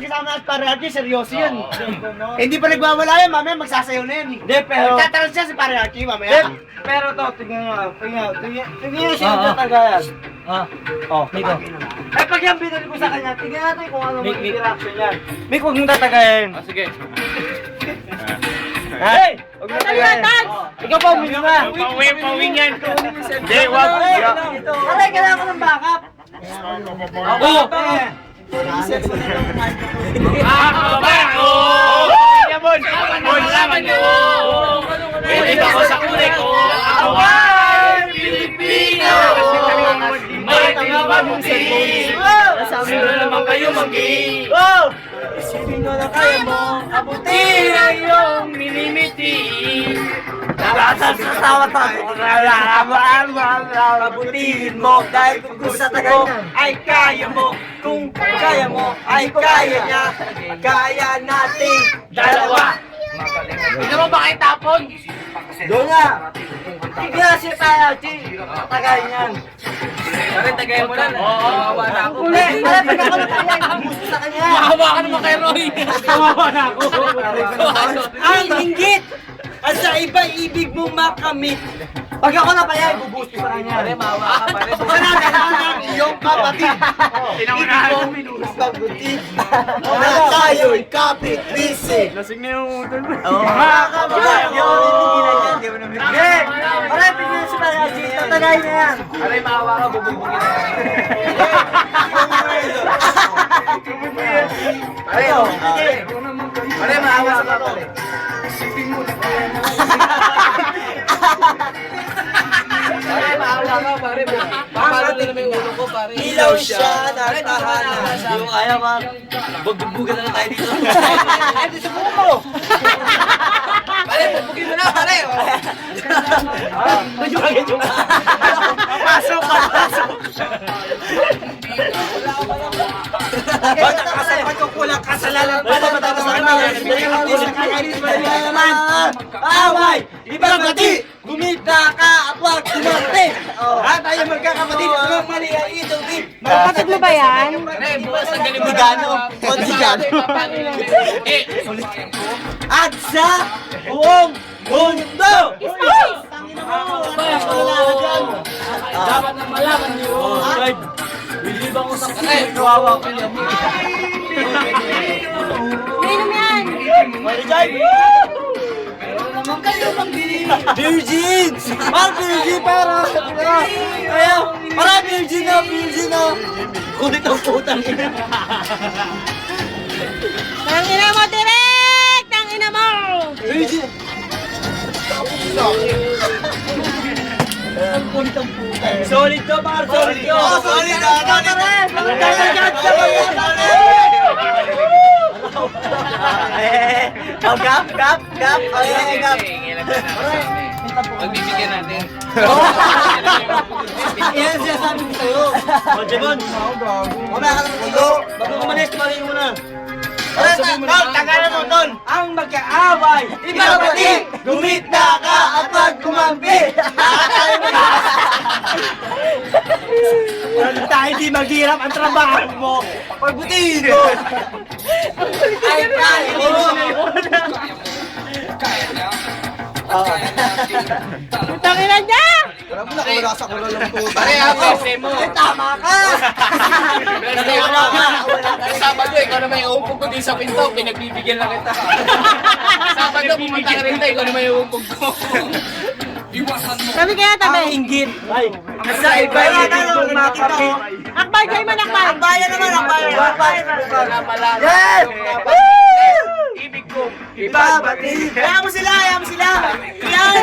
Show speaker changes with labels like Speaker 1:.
Speaker 1: pagkasama at Pare-Archie, seryoso yun. Hindi pa nagwawala yan, mamaya magsasayaw na yan. Hindi, pero... Magtataran siya si Pare-Archie, mamaya.
Speaker 2: Pero to, tingnan nyo, tingnan nyo siya tatagayan. Miko. Eh, pag yan binali ko sa kanya, tingnan natin kung ano magiging reaction yan. Miko, huwag mong tatagayan.
Speaker 3: Sige.
Speaker 2: Hey! Huwag mong tatagayan. Ikaw pa, uminom nga.
Speaker 3: Pauwing yan. Hindi, wag.
Speaker 2: Aray, kailangan ko ng backup.
Speaker 3: Oo. Yabon! Bon, laman nyo! Pwede ba ko sa kulay ko? Away! Pilipino! May tangababunti! Sino naman kayo mag-i?
Speaker 2: Isipin ko na kaya mo,
Speaker 3: Abutin ang iyong minimiti.
Speaker 2: Nakasal sa tawat ako. Abutin mo dahil kung sa tagal ay kaya mo. Kung kaya mo ay kaya niya. Kaya natin dalawa.
Speaker 3: Hindi mo ba kayo tapon?
Speaker 2: Doon nga. Sige si Pare-Archie. Tagal niyan.
Speaker 3: Pare, tagay mo lang. Kawawa na ako.
Speaker 2: Pare, pag ako natayang gusto sa kanya.
Speaker 3: Kawawa ka naman kay Roy. Kawawa na ako.
Speaker 2: Ang hinggit at sa iba ibig mo makamit. Pag ako napayag, bubuhos ko sa kanya.
Speaker 3: Pare, mawa ka pare.
Speaker 1: Kailangan iyong kapatid.
Speaker 3: Tinaunahan mo.
Speaker 1: Kapatid. Na tayo'y kapit-bisi.
Speaker 3: Lasing na yung utol mo.
Speaker 2: Mga kabayan, hindi mo namin. Pare, tignan si Pare-Archie. Tatagay niya yan.
Speaker 3: Pare, mawa ka, bububugin na. Pare, maawa ka pare. Pare, maawa ka pare. Papalo na naman yung ulo ko pare.
Speaker 2: Ilaw siya, natahanan. Yung ayaw ka, bugbugan na lang tayo dito. Ay, di sa buko mo.
Speaker 3: Pare, bubugin mo na pare.
Speaker 1: Pasok. Ba't nakasapat ko kulang kasalanan pa na matapos na kami? Hindi sa kakainin mo naman.
Speaker 2: Away! Ibabati! Gumita ka at huwag tumarte!
Speaker 1: Tayo magkakapatid. Ang mali ay itong di.
Speaker 4: Kapatid mo ba yan?
Speaker 3: Pare, bukas ang galing mo na.
Speaker 1: Tigano. O tigano.
Speaker 3: Eh,
Speaker 1: At sa buong mundo.
Speaker 3: dapat na malaman niyo. Bilibang ko sa kanay.
Speaker 2: Kawawa ko yan.
Speaker 4: Uminom yan!
Speaker 2: Virgin! Parang virgin para! Ayaw! Parang virgin na! Virgin na! Kulit ang putang ina!
Speaker 4: Tangina mo, direct! Tangina mo!
Speaker 2: Virgin! Solid ka, par! Solid ka!
Speaker 1: Solid na.
Speaker 2: Gap! Gap! Gap!
Speaker 3: Magbibigyan natin.
Speaker 2: Yan siya sabi ko sa'yo! O, Jebon! Mamaya ka naman dito! Bago kumalis, tumarin mo na!
Speaker 1: Tagalan mo, Tol.
Speaker 2: Ang magkaaway! Ibabati! Gumita ka at wag kumampi!
Speaker 1: Walang tayo di maghirap ang trabaho mo.
Speaker 2: Pagbutihin mo! Ay, kaya mo!
Speaker 4: Tangina niya!
Speaker 1: Alam mo na kung wala sa kulo ng puta.
Speaker 3: Pare, ako, mo.
Speaker 2: Tama ka!
Speaker 3: Wala ka. Sabado, ikaw naman yung uupog ko din sa pinto. Pinagbibigyan lang kita. Sabado, pumunta ka rin tayo. Ikaw naman yung uupog ko.
Speaker 4: Sabi kaya tabi.
Speaker 2: Inggit! Sa iba yung makapit!
Speaker 4: Akbar, jay man akbar.
Speaker 2: Akbayan naman! Akbayan!
Speaker 3: Wala pala.
Speaker 2: Yes!
Speaker 3: Ibig ko.
Speaker 2: Ibabati!
Speaker 1: Kaya mo sila. Yan.